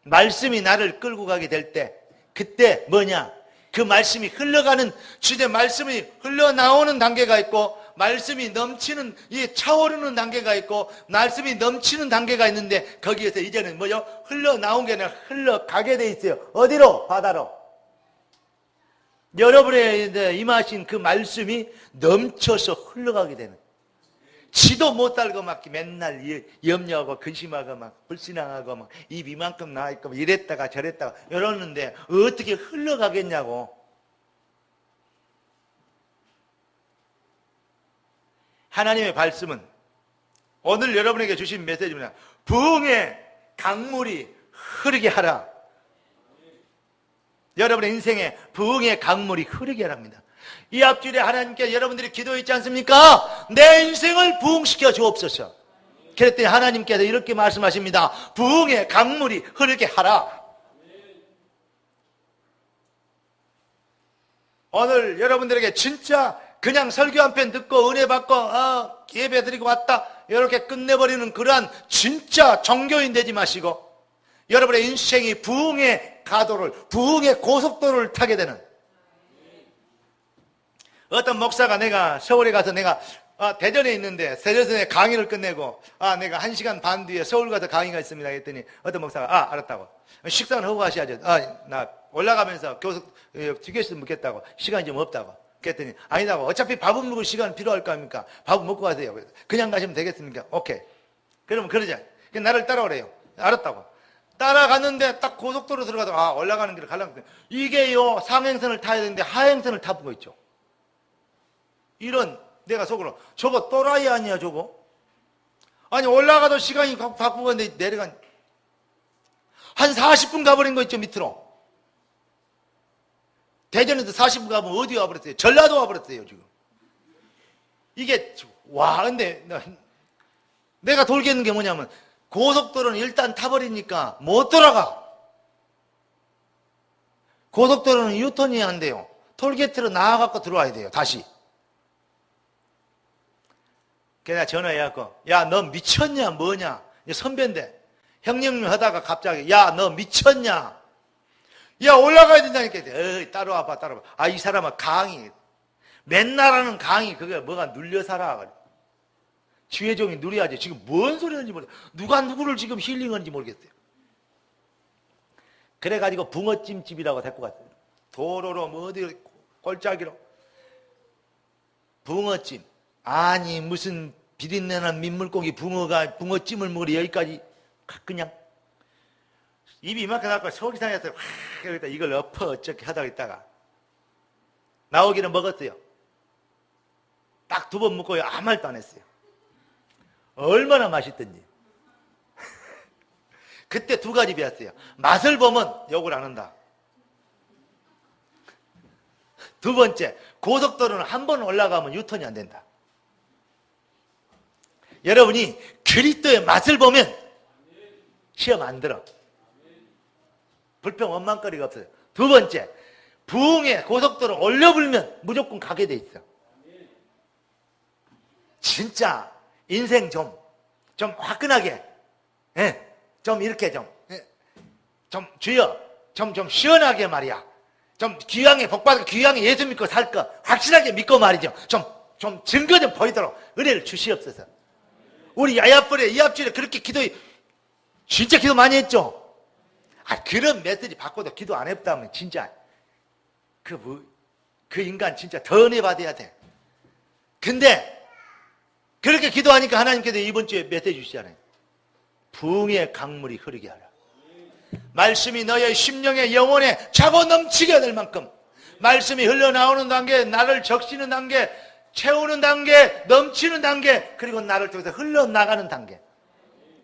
말씀이 나를 끌고 가게 될 때 그때 뭐냐? 그 말씀이 흘러가는 주제 말씀이 흘러나오는 단계가 있고 말씀이 넘치는 차오르는 단계가 있고 말씀이 넘치는 단계가 있는데 거기에서 이제는 뭐요? 흘러나온 게 아니라 흘러가게 돼 있어요. 어디로? 바다로. 여러분의 임하신 그 말씀이 넘쳐서 흘러가게 되는 지도 못 살고 막 맨날 염려하고 근심하고 막 불신앙하고 막 입 이만큼 나와있고 이랬다가 저랬다가 이러는데 어떻게 흘러가겠냐고. 하나님의 말씀은 오늘 여러분에게 주신 메시지입니다. 부흥의 강물이 흐르게 하라. 여러분의 인생에 부흥의 강물이 흐르게 하랍니다. 이 앞줄에 하나님께 여러분들이 기도했지 않습니까? 내 인생을 부흥시켜 주옵소서. 그랬더니 하나님께서 이렇게 말씀하십니다. 부흥의 강물이 흐르게 하라. 오늘 여러분들에게 진짜 그냥 설교 한 편 듣고 은혜 받고 예배 드리고 왔다 이렇게 끝내버리는 그러한 진짜 종교인 되지 마시고 여러분의 인생이 부흥의 가도를, 부흥의 고속도로를 타게 되는, 어떤 목사가 내가 서울에 가서 내가 대전에 있는데 세전에 강의를 끝내고 내가 1시간 반 뒤에 서울 가서 강의가 있습니다 했더니 어떤 목사가 알았다고. 식사는 하고 가셔야죠. 나 올라가면서 교석 휴게실 묻겠다고. 시간이 좀 없다고. 그랬더니 아니다고. 어차피 밥은 먹을 시간 필요할 거 아닙니까? 밥은 먹고 가세요. 그냥 가시면 되겠습니까? 오케이. 그러면 그러자. 나를 따라오래요. 알았다고. 따라갔는데 딱 고속도로 들어가다가 올라가는 길을 가려고 했더니 이게요 상행선을 타야 되는데 하행선을 타보고 있죠. 이런, 내가 속으로 저거 또라이 아니야 저거? 아니 올라가도 시간이 바꾸고 갔는데 내려간 한 40분 가버린 거 있죠 밑으로. 대전에서 40분 가면 어디 와버렸어요? 전라도 와버렸어요 지금. 이게 근데 내가 돌겠는 게 뭐냐면 고속도로는 일단 타버리니까 못 돌아가. 고속도로는 유턴이 안 돼요. 톨게이트로 나와갖고 들어와야 돼요 다시. 그래서 전화해갖고 야 너 미쳤냐 뭐냐. 선배인데 형님 하다가 갑자기 야 너 미쳤냐. 야 올라가야 된다니까. 따라와봐 따라와봐. 이 사람은 강의 맨날 하는 강의 그게 뭐가 눌려 살아. 지혜종이 누려야지. 지금 뭔 소리 하는지 모르겠어요. 누가 누구를 지금 힐링하는지 모르겠어요. 그래가지고 붕어찜집이라고 데리고 갔어요. 도로로 뭐 어디 골짜기로 붕어찜. 아니 무슨 비린내난 민물고기 붕어가 붕어찜을 먹으러 여기까지 그냥 입이 이만큼 나고 속이상해서 이걸 엎어 어쩌게 하다가 있다가 나오기는 먹었어요. 딱 2번 먹고 아무 말도 안 했어요. 얼마나 맛있던지. 그때 2가지 배웠어요. 맛을 보면 욕을 안 한다. 2번째, 고속도로는 한 번 올라가면 유턴이 안 된다. 여러분이 그리스도의 맛을 보면 시험 안 들어. 불평 원망거리가 없어요. 2번째, 부흥의 고속도로 올려불면 무조건 가게 돼 있어. 진짜 인생 좀 화끈하게, 좀 이렇게 좀 주여, 좀 시원하게 말이야. 좀 귀향에 복받고 귀향에 예수 믿고 살 거 확실하게 믿고 말이죠. 좀 증거 좀 보이도록 은혜를 주시옵소서. 우리 야야벌에 이 앞줄에 그렇게 진짜 기도 많이 했죠. 그런 메시지 받고도 기도 안 했다면 진짜 그 인간 진짜 더 은혜 받아야 돼. 근데 그렇게 기도하니까 하나님께서 이번 주에 메시지 주시잖아요. 부흥의 강물이 흐르게 하라. 말씀이 너의 심령의 영혼에 차고 넘치게 될 만큼 말씀이 흘러나오는 단계, 나를 적시는 단계, 채우는 단계, 넘치는 단계, 그리고 나를 통해서 흘러나가는 단계.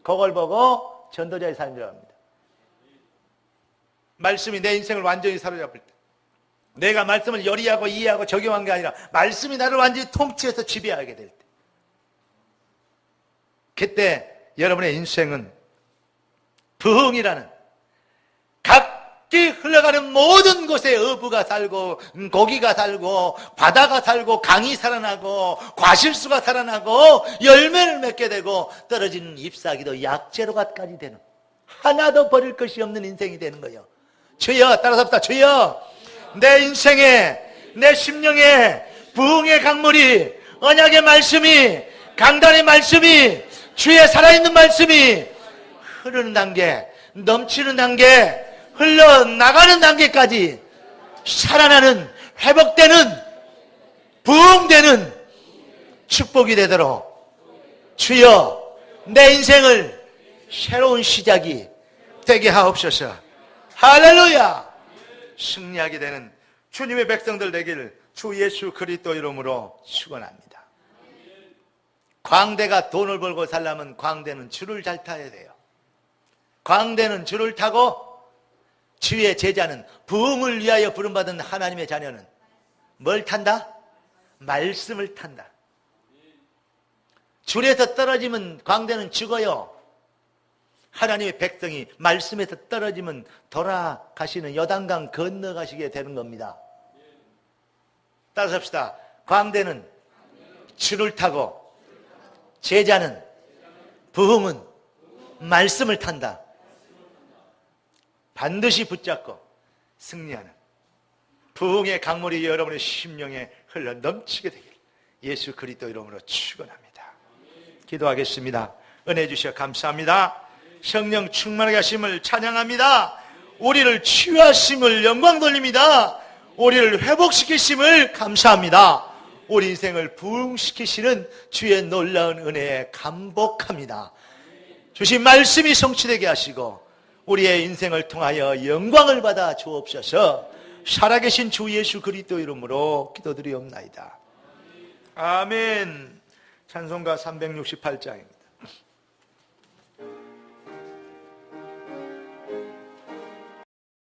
그걸 보고 전도자의 삶이라고 합니다. 말씀이 내 인생을 완전히 사로잡을 때, 내가 말씀을 열의하고 이해하고 적용한 게 아니라 말씀이 나를 완전히 통치해서 지배하게 될 때, 그때 여러분의 인생은 부흥이라는 각기 흘러가는 모든 곳에 어부가 살고 고기가 살고 바다가 살고 강이 살아나고 과실수가 살아나고 열매를 맺게 되고 떨어지는 잎사귀도 약재로까지 되는, 하나도 버릴 것이 없는 인생이 되는 거예요. 주여, 따라서 합시다. 주여, 내 인생에, 내 심령에 부흥의 강물이, 언약의 말씀이, 강단의 말씀이, 주의 살아있는 말씀이 흐르는 단계, 넘치는 단계, 흘러나가는 단계까지 살아나는, 회복되는, 부흥되는 축복이 되도록 주여 내 인생을 새로운 시작이 되게 하옵소서. 할렐루야. 승리하게 되는 주님의 백성들 되기를 주 예수 그리스도 이름으로 축원합니다. 광대가 돈을 벌고 살려면 광대는 줄을 잘 타야 돼요. 광대는 줄을 타고 주의 제자는 부흥을 위하여 부름받은 하나님의 자녀는 뭘 탄다? 말씀을 탄다. 줄에서 떨어지면 광대는 죽어요. 하나님의 백성이 말씀에서 떨어지면 돌아가시는 요단강 건너가시게 되는 겁니다. 따라서 합시다. 광대는 줄을 타고 제자는 부흥은 말씀을 탄다. 반드시 붙잡고 승리하는 부흥의 강물이 여러분의 심령에 흘러 넘치게 되길 예수 그리스도 이름으로 축원합니다. 기도하겠습니다. 은혜 주셔 감사합니다. 성령 충만하게 하심을 찬양합니다. 우리를 치유하심을 영광 돌립니다. 우리를 회복시키심을 감사합니다. 우리 인생을 부흥시키시는 주의 놀라운 은혜에 감복합니다. 주신 말씀이 성취되게 하시고 우리의 인생을 통하여 영광을 받아 주옵소서. 살아계신 주 예수 그리스도 이름으로 기도드리옵나이다. 아멘. 찬송가 368장입니다.